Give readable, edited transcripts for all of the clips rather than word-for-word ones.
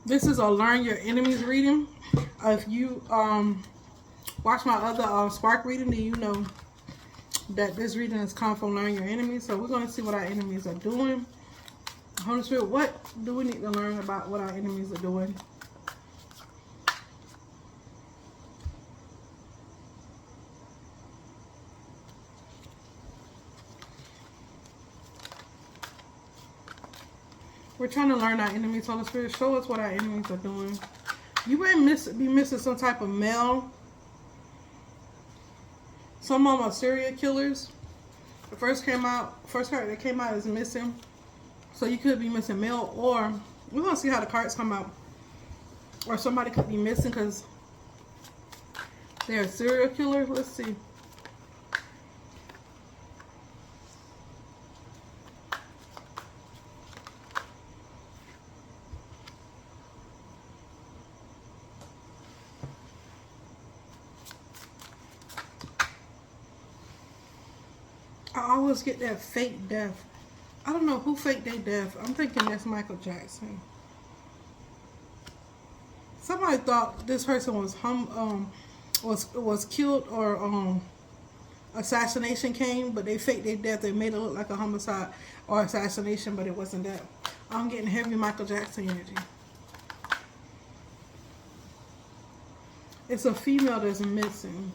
This is a learn your enemies reading. If you watch my other spark reading, then you know that this reading has come from learn your enemies. So we're going to see what our enemies are doing. Holy Spirit, what do we need to learn about what our enemies are doing? We're trying to learn our enemies. Holy Spirit, show us what our enemies are doing. You may be missing some type of mail. Some of them are serial killers. The first card that came out is missing. So you could be missing mail, or we're going to see how the cards come out. Or somebody could be missing because they're a serial killer. Let's see. I always get that fake death. I don't know who faked their death. I'm thinking that's Michael Jackson. Somebody thought this person was killed, or assassination came, but they faked their death. They made it look like a homicide or assassination, but it wasn't that. I'm getting heavy Michael Jackson energy. It's a female that's missing.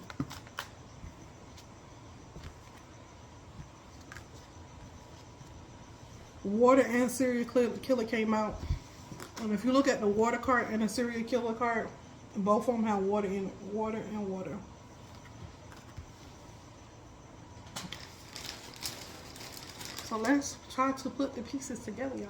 Water and serial killer came out. And if you look at the water card and the serial killer card, both of them have water in it. Water and water. So let's try to put the pieces together, y'all.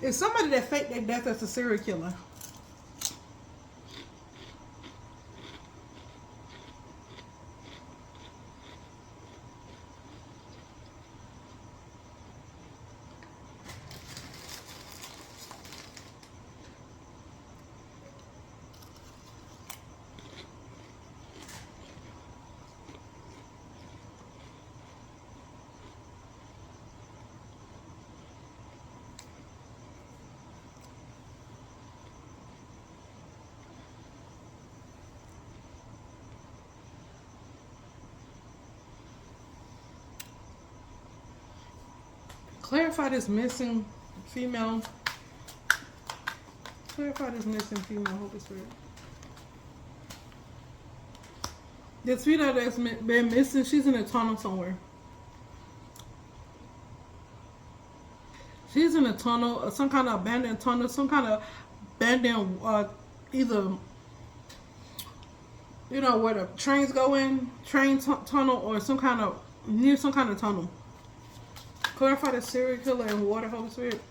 It's somebody that faked their death as a serial killer. Clarify this missing female. Clarify this missing female. Holy Spirit. This female that's been missing, she's in a tunnel somewhere. She's in a tunnel, some kind of abandoned tunnel, some kind of abandoned, either, you know, where the trains go in, tunnel, or some kind of, near some kind of tunnel. Clarify the serial killer and water, Holy Spirit.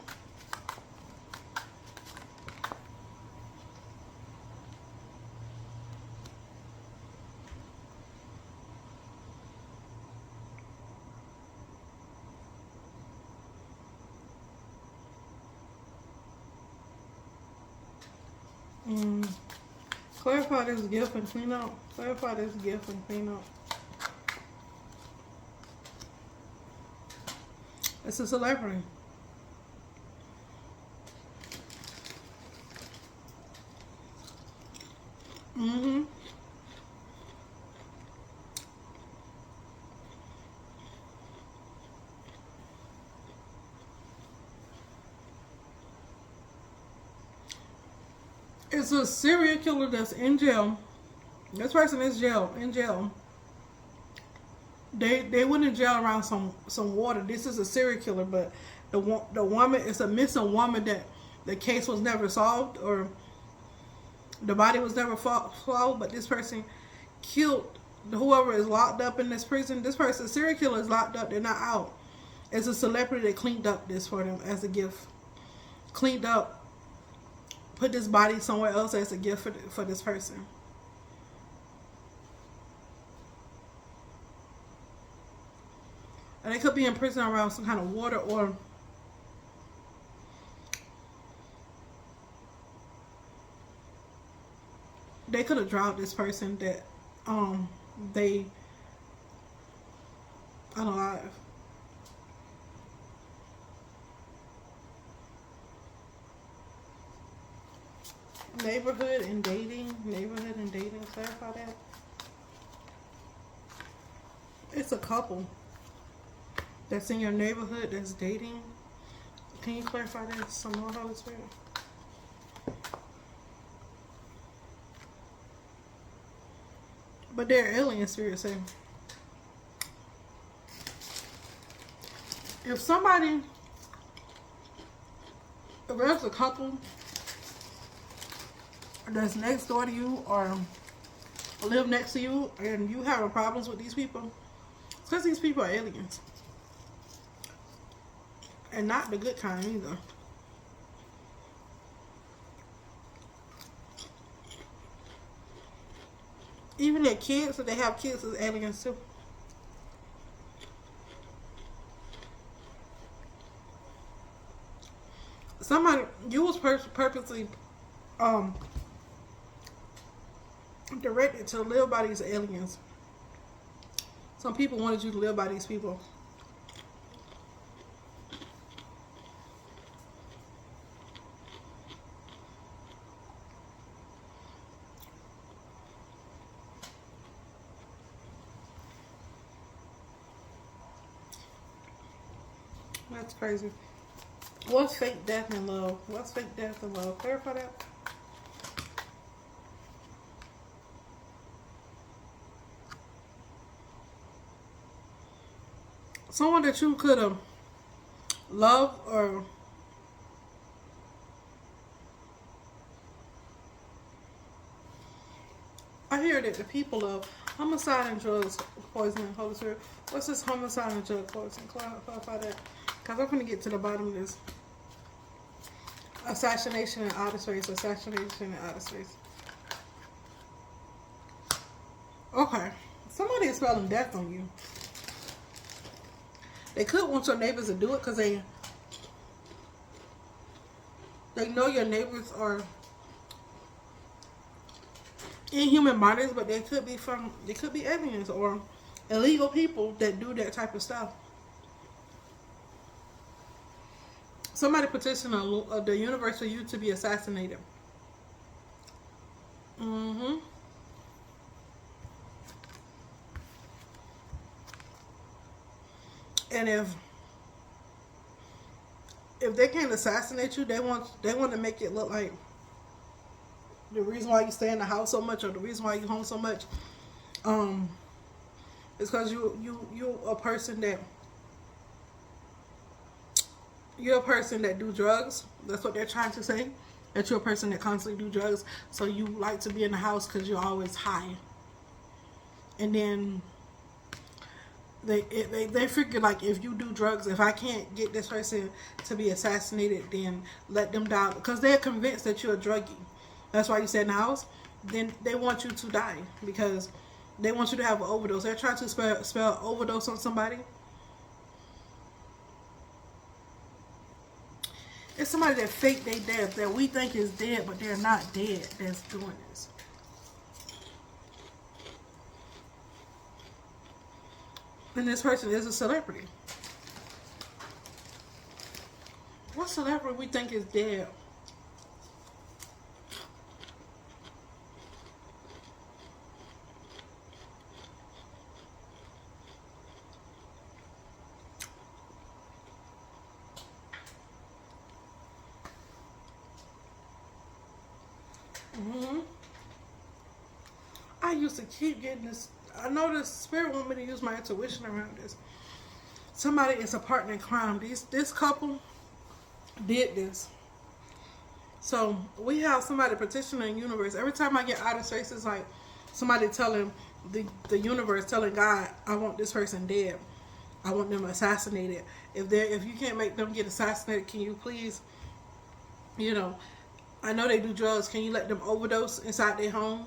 Clarify this gift and clean up. Clarify this gift and clean up. It's a celebrity. It's a serial killer that's in jail. This person is in jail. They went in jail around some water. This is a serial killer, but the woman, it's a missing woman that the case was never solved, or the body was never found. But this person killed whoever is locked up in this prison. This person, serial killer, is locked up. They're not out. It's a celebrity that cleaned up this for them as a gift. Cleaned up put this body somewhere else as a gift for this person. And they could be in prison around some kind of water, or they could have drowned this person that they unalive. Neighborhood and dating. Neighborhood and dating. Clarify that. It's a couple that's in your neighborhood that's dating. Can you clarify that some more, Holy Spirit? But they're alien spirits saying. If there's a couple that's next door to you or live next to you and you having problems with these people, it's because these people are aliens. And not the good kind either. Even their kids, if they have kids, is aliens too. Somebody, you was purposely directed to live by these aliens. Some people wanted you to live by these people. That's crazy. What's fake death and love? What's fake death and love? Clarify that. Someone that you could have loved, or I hear that the people of homicide and drugs, poisoning, Holy Spirit. What's this homicide and drug poisoning? Clarify that. Because I'm going to get to the bottom of this. Assassination in outer space. Assassination in outer space. Okay. Somebody is spelling death on you. They could want your neighbors to do it because they know your neighbors are inhuman bodies, but they could be aliens or illegal people that do that type of stuff. Somebody petitioned the universe for you to be assassinated. And if they can't assassinate you, they want to make it look like the reason why you stay in the house so much, or the reason why you home so much, is because you're a person that do drugs. That's what they're trying to say. That you're a person that constantly do drugs. So you like to be in the house because you're always high. And then they figure, like, if you do drugs, if I can't get this person to be assassinated, then let them die. Because they're convinced that you're a druggie. That's why you stay in the house. Then they want you to die because they want you to have an overdose. They're trying to spell overdose on somebody. It's somebody that faked their death, that we think is dead, but they're not dead, that's doing this. And this person is a celebrity. What celebrity we think is dead? I used to keep getting this. I know the spirit want me to use my intuition around this. Somebody is a partner in crime. This couple did this. So we have somebody petitioning the universe. Every time I get out of space, it's like somebody telling the universe, telling God, I want this person dead. I want them assassinated. If you can't make them get assassinated, can you please, I know they do drugs. Can you let them overdose inside their home?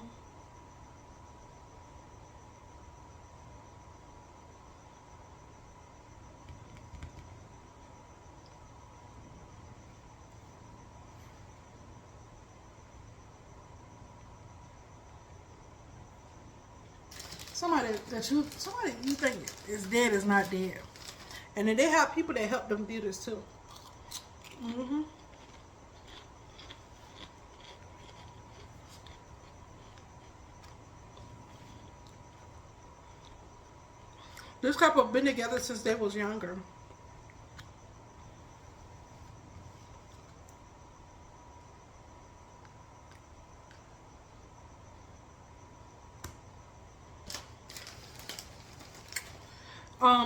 Somebody you think is dead is not dead. And then they have people that help them do this too. Mm-hmm. This couple been together since they was younger.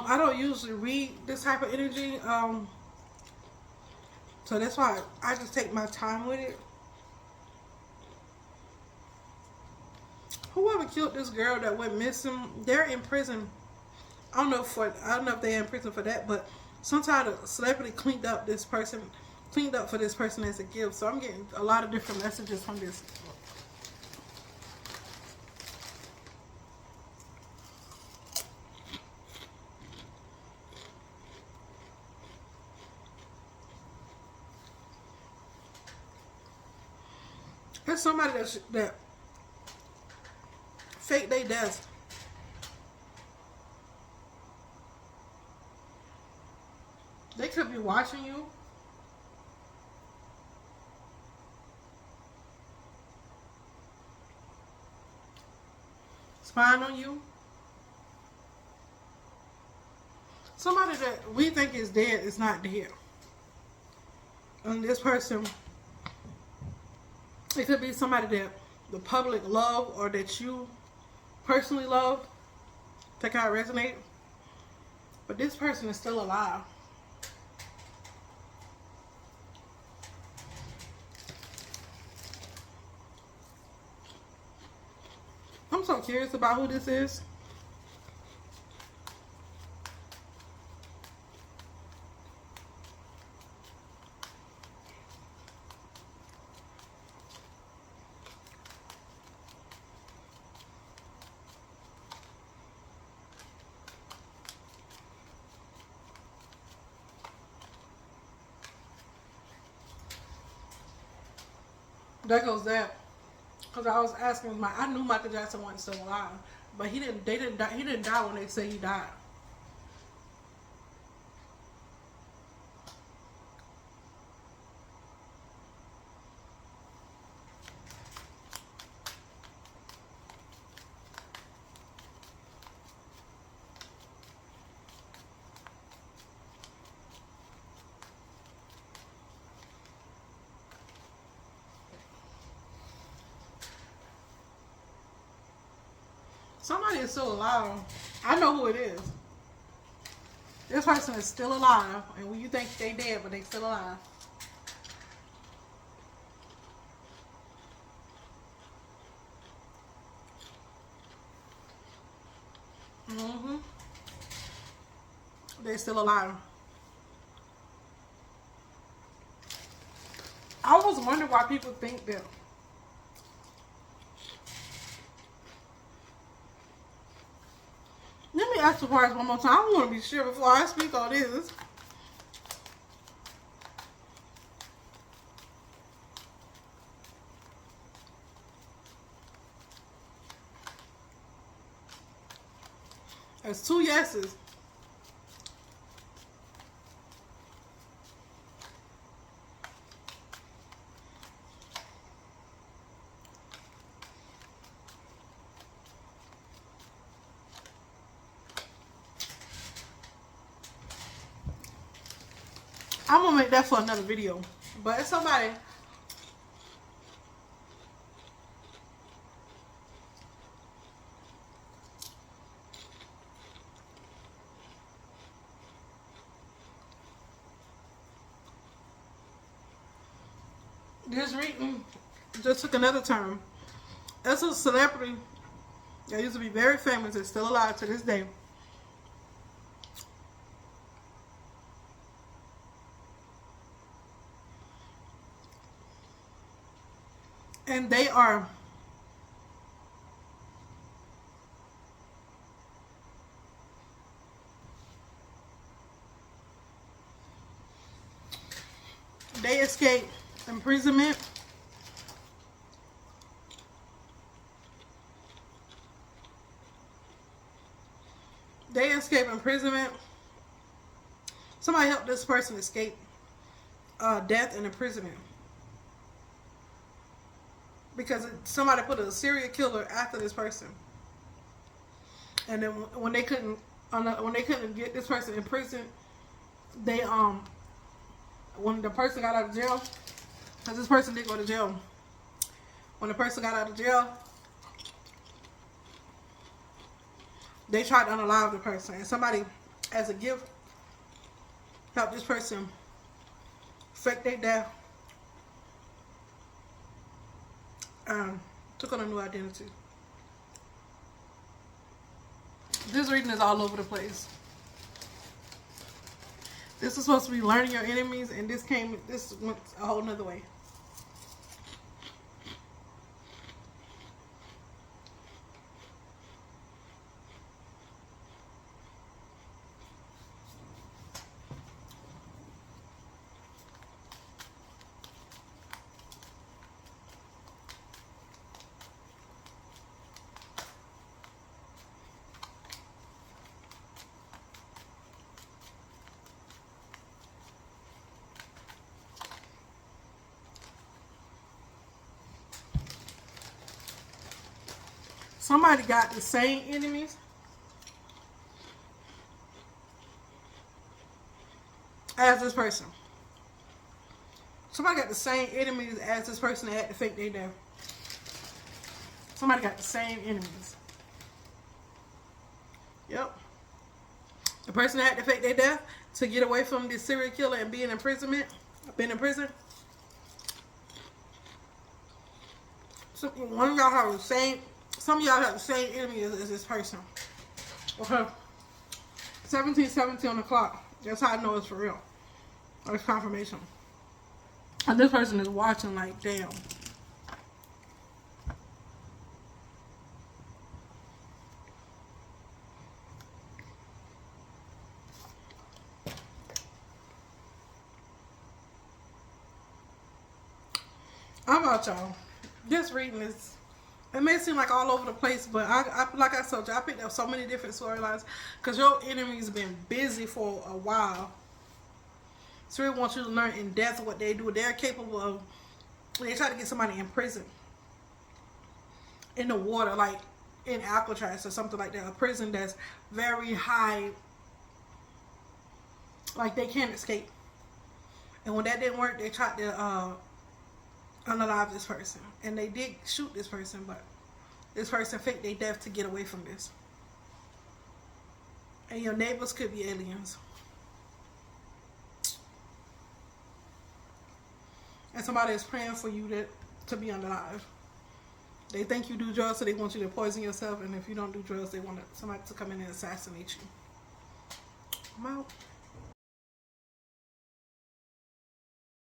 I don't usually read this type of energy. So that's why I just take my time with it. Whoever killed this girl that went missing, they're in prison. I don't know if they're in prison for that, but sometimes a celebrity cleaned up for this person as a gift. So I'm getting a lot of different messages from this. There's somebody that fake their death. They could be watching you. Spying on you. Somebody that we think is dead is not dead. And this person, it could be somebody that the public love or that you personally love. Think how it resonates. But this person is still alive. I'm so curious about who this is. There goes that. Because I was asking, I knew Michael Jackson wasn't still alive, but he didn't. They didn't die. He didn't die when they say he died. Somebody is still alive. I know who it is. This person is still alive, and when you think they dead, but they still alive. Mm-hmm. They're still alive. I always wonder why people think that. Let me ask the price one more time. I want to be sure before I speak on this. There's 2 yeses. I'm gonna make that for another video. But it's somebody. This reading just took another turn. That's a celebrity that used to be very famous and still alive to this day. are they escaped imprisonment. They escaped imprisonment. Somebody helped this person escape death and imprisonment. Because somebody put a serial killer after this person. And then when they couldn't get this person in prison, they when the person got out of jail, because this person did go to jail. When the person got out of jail, they tried to unalive the person, and somebody, as a gift, helped this person fake their death, took on a new identity. This reading is all over the place. This is supposed to be learning your enemies, and this went a whole nother way. Somebody got the same enemies as this person. Somebody got the same enemies as this person that had to fake their death. Somebody got the same enemies. Yep. The person that had to fake their death to get away from this serial killer and be in imprisonment, been in prison. So one of y'all have the same. Some of y'all have the same enemy as this person. Okay. 1717 on the clock. That's how I know it's for real. Or it's confirmation. And this person is watching like, damn. How about y'all? This reading is, it may seem like all over the place, but I like I told you, I picked up so many different storylines because your enemy's been busy for a while. So they want you to learn in depth what they do. They're capable of, they try to get somebody in prison, in the water, like in Alcatraz or something like that. A prison that's very high, like they can't escape. And when that didn't work, they tried to unalive this person. And they did shoot this person, but this person faked their death to get away from this. And your neighbors could be aliens. And somebody is praying for you to be unalive. They think you do drugs, so they want you to poison yourself. And if you don't do drugs, they want somebody to come in and assassinate you. I'm out.